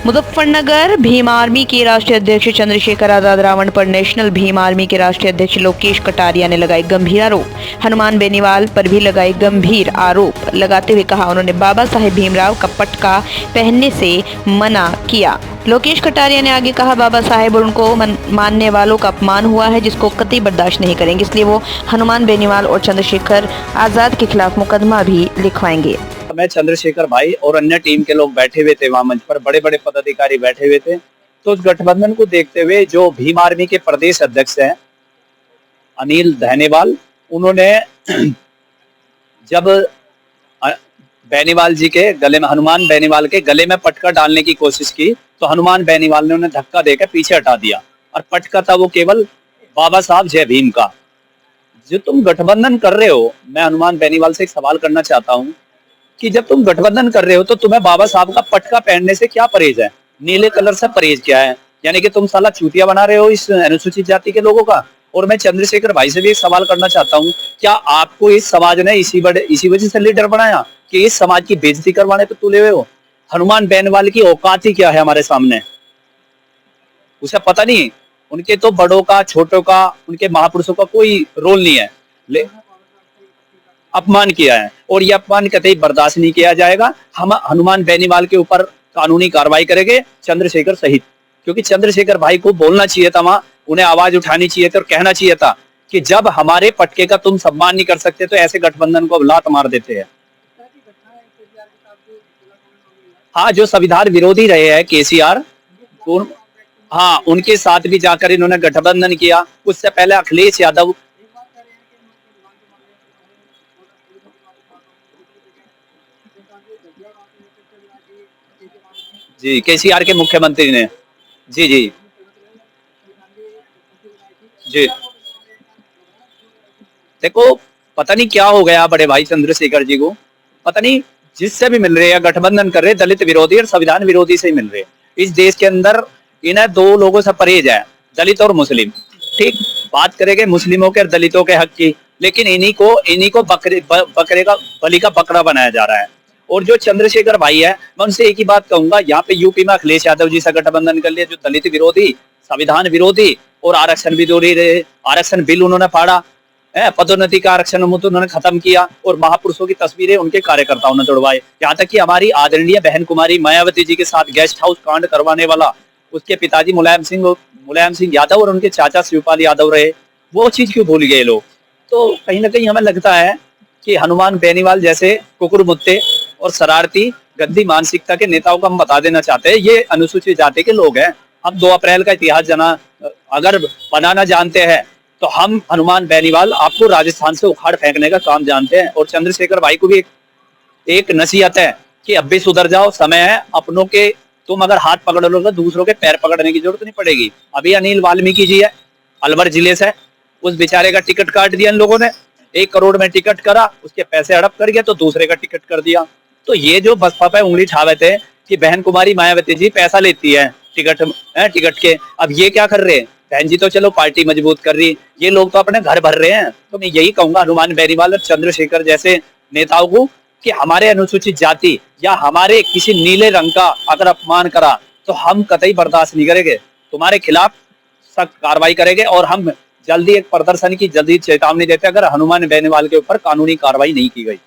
Muzaffarnagar Bhim army के राष्ट्रीय अध्यक्ष चंद्रशेखर आजाद रावण पर नेशनल भीम आर्मी के राष्ट्रीय अध्यक्ष लोकेश कटारिया ने लगाए गंभीर आरोप। हनुमान बेनीवाल पर भी लगाए गंभीर आरोप लगाते हुए कहा उन्होंने बाबा साहेब भीमराव का पटका पहनने से मना किया। लोकेश कटारिया ने आगे कहा बाबा साहेब और उनको मानने वालों का अपमान हुआ है जिसको कतई बर्दाश्त नहीं करेंगे, इसलिए वो हनुमान बेनीवाल और चंद्रशेखर आजाद के खिलाफ मुकदमा भी लिखवाएंगे। मैं चंद्रशेखर भाई और अन्य टीम के लोग बैठे हुए थे, वहां मंच पर बड़े बड़े पदाधिकारी बैठे हुए थे। तो उस गठबंधन को देखते हुए जो भीम आर्मी के प्रदेश अध्यक्ष हैं अनिल धैनेवाल, उन्होंने जब बेनीवाल जी के गले में, हनुमान बेनीवाल के गले में पटका डालने की कोशिश की तो हनुमान बेनीवाल ने उन्हें धक्का देकर पीछे हटा दिया और पटका था वो केवल बाबा साहब जय भीम का। जो तुम गठबंधन कर रहे हो, मैं हनुमान बेनीवाल से एक सवाल करना चाहता हूँ कि जब तुम गठबंधन कर रहे हो तो तुम्हें बाबा साहब का पटका पहनने से क्या परहेज है? नीले कलर से परहेज क्या है? यानी कि तुम साला चूतिया बना रहे हो इस अनुसूचित जाति के लोगों का। और मैं चंद्रशेखर भाई से भी एक सवाल करना चाहता हूँ, क्या आपको इस समाज ने इसी वजह से लीडर बनाया कि इस समाज की बेइज्जती करवाने पे तुले हुए हो? हनुमान बेनीवाल की औकात ही क्या है हमारे सामने? उसे पता नहीं, उनके तो बड़ों का, छोटों का, उनके महापुरुषों का कोई रोल नहीं है। अपमान किया है और यह अपमान कतई बर्दाश्त नहीं किया जाएगा। हम हनुमान बेनीवाल के ऊपर कानूनी कार्रवाई करेंगे, चंद्रशेखर सहित, क्योंकि चंद्रशेखर भाई को बोलना चाहिए था, वहां उन्हें आवाज उठानी चाहिए थी और कहना चाहिए था कि जब हमारे पटके का तुम सम्मान नहीं कर सकते तो ऐसे गठबंधन को लात मार देते हैं। हाँ, जो संविधान विरोधी रहे हैं केसीआर, हाँ, उनके साथ भी जाकर इन्होंने गठबंधन किया। उससे पहले अखिलेश यादव, जी, केसीआर के मुख्यमंत्री ने, जी जी जी, देखो पता नहीं क्या हो गया बड़े भाई चंद्रशेखर जी को, पता नहीं जिससे भी मिल रहे हैं गठबंधन कर रहे, दलित विरोधी और संविधान विरोधी से ही मिल रहे। इस देश के अंदर इन्हें दो लोगों से परहेज है, दलित और मुस्लिम। ठीक, बात करेंगे मुस्लिमों के और दलितों के हक की, लेकिन इन्हीं को बकरे का बलि का बकरा बनाया जा रहा है। और जो चंद्रशेखर भाई है, मैं उनसे एक ही बात कहूंगा, यहाँ पे यूपी में अखिलेश यादव जी से गठबंधन कर लिया, जो दलित विरोधी, संविधान विरोधी और आरक्षण विरोधी रहे। आरक्षण बिल उन्होंने फाड़ा, पदोन्नति का आरक्षण उन्होंने खत्म किया और महापुरुषों की तस्वीरें उनके कार्यकर्ताओं ने तोड़वाए। यहाँ तक कि हमारी आदरणीय बहन कुमारी मायावती जी के साथ गेस्ट हाउस कांड करवाने वाला उसके पिताजी मुलायम सिंह यादव और उनके चाचा शिवपाल यादव रहे। वो चीज क्यों भूल गए लोग? तो कहीं ना कहीं हमें लगता है कि हनुमान बेनीवाल जैसे कुकुर मुत्ते और शरारती गंदी मानसिकता के नेताओं को हम बता देना चाहते हैं, ये अनुसूचित जाति के लोग हैं। हम 2 अप्रैल का इतिहास अगर बनाना जानते हैं तो हम हनुमान बेनीवाल आपको राजस्थान से उखाड़ फेंकने का काम जानते हैं। और चंद्रशेखर भाई को भी एक नसीहत है कि अब भी सुधर जाओ, समय है अपनों के। तुम अगर हाथ पकड़ लोगे दूसरों के पैर पकड़ने की जरूरत नहीं पड़ेगी। अभी अनिल वाल्मीकि जी है, अलवर जिले से, उस बेचारे का टिकट काट दिया इन लोगों ने। 1 करोड़ में टिकट करा, उसके पैसे हड़प कर गया तो दूसरे का टिकट कर दिया। तो ये जो बसपा पे उंगली ठावे थे कि बहन कुमारी मायावती जी पैसा लेती है टिकट के, अब ये क्या कर रहे हैं? बहन जी तो चलो पार्टी मजबूत कर रही, ये लोग तो अपने घर भर रहे हैं। तो मैं यही कहूंगा हनुमान बेनीवाल और चंद्रशेखर जैसे नेताओं को कि हमारे अनुसूचित जाति या हमारे किसी नीले रंग का अगर अपमान करा तो हम कतई बर्दाश्त नहीं करेंगे, तुम्हारे खिलाफ सख्त कार्रवाई करेंगे। और हम जल्दी एक प्रदर्शन की जल्दी चेतावनी देते हैं अगर हनुमान बेनीवाल के ऊपर कानूनी कार्रवाई नहीं की गई।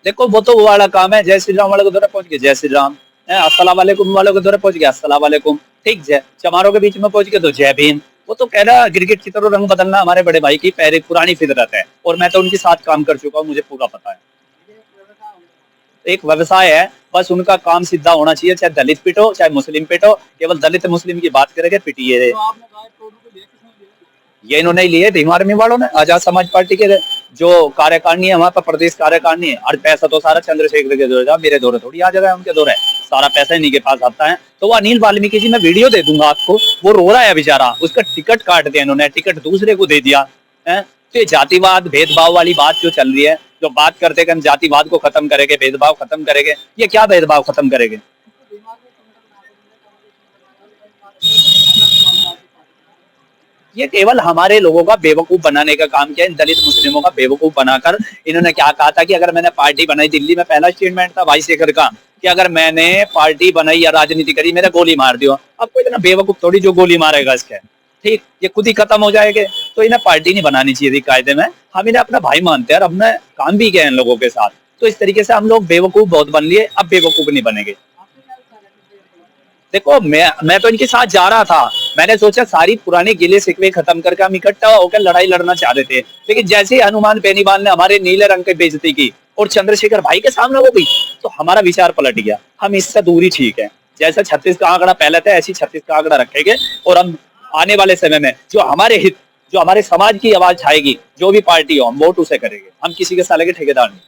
देखो वो तो वो वाला काम है, जय श्री राम वाले को दौरा पहुंच गया जय श्री राम, अस्सलाम वालेकुम वालों के दौरा पहुंच गया अस्सलाम वालेकुम, ठीक, जय चमारों के बीच में पहुंच गया तो जय भीम। वो तो कह रहा क्रिकेट की तरह रंग बदलना हमारे बड़े भाई की पहले पुरानी फितरत है और मैं तो उनके साथ काम कर चुका हूँ, मुझे पूरा पता है। एक व्यवसाय है, बस उनका काम सीधा होना चाहिए, चाहे दलित पिटो चाहे मुस्लिम पिटो, केवल दलित मुस्लिम की बात करेंगे पिटिए। ये इन्होंने ही लिए भीम आर्मी वालों ने, आजाद समाज पार्टी के जो कार्यकारिणी है, वहां पर प्रदेश कार्यकारिणी है, और पैसा तो सारा चंद्रशेखर के दौरे, मेरे दौरे थोड़ी आ जाएगा, उनके दौरे सारा पैसा इन्हीं के पास आता है। तो वो अनिल वाल्मीकि जी, मैं वीडियो दे दूंगा आपको, वो रो रहा है बेचारा, उसका टिकट काट दिया इन्होंने, टिकट दूसरे को दे दिया है। तो ये जातिवाद भेदभाव वाली बात जो चल रही है, जो बात करते कि हम जातिवाद को खत्म करेंगे, भेदभाव खत्म करेंगे, ये क्या भेदभाव खत्म करेंगे? ये केवल हमारे लोगों का बेवकूफ बनाने का काम किया। इन दलित मुस्लिमों का बेवकूफ बनाकर इन्होंने क्या कहा था कि अगर मैंने पार्टी बनाई, दिल्ली में पहला स्टेटमेंट था भाई शेखर का कि अगर मैंने पार्टी बनाई या राजनीति करी मेरा गोली मार दियो। अब कोई इतना बेवकूफ थोड़ी जो गोली मारेगा इसके, ठीक, ये खुद ही खत्म हो जाएंगे। तो इन्हें पार्टी नहीं बनानी चाहिए थी कायदे में। हम इन्हें अपना भाई मानते हैं और हमने काम भी किया इन लोगों के साथ। तो इस तरीके से हम लोग बेवकूफ बहुत बन लिए, अब बेवकूफ नहीं बनेंगे। देखो मैं तो इनके साथ जा रहा था, मैंने सोचा सारी पुराने गिले शिकवे खत्म करके हम इकट्ठा होकर लड़ाई लड़ना चाह रहे थे, लेकिन जैसे ही हनुमान बेनीवाल ने हमारे नीले रंग की बेइज्जती की और चंद्रशेखर भाई के सामने हो गई, तो हमारा विचार पलट गया। हम इससे दूरी ठीक है, जैसा 36 का आंकड़ा पहले था ऐसी 36 का आंकड़ा रखेंगे और हम आने वाले समय में जो हमारे हित, जो हमारे समाज की आवाज छाएगी, जो भी पार्टी हो हम वोट उसे करेंगे। हम किसी के साले के ठेकेदार नहीं।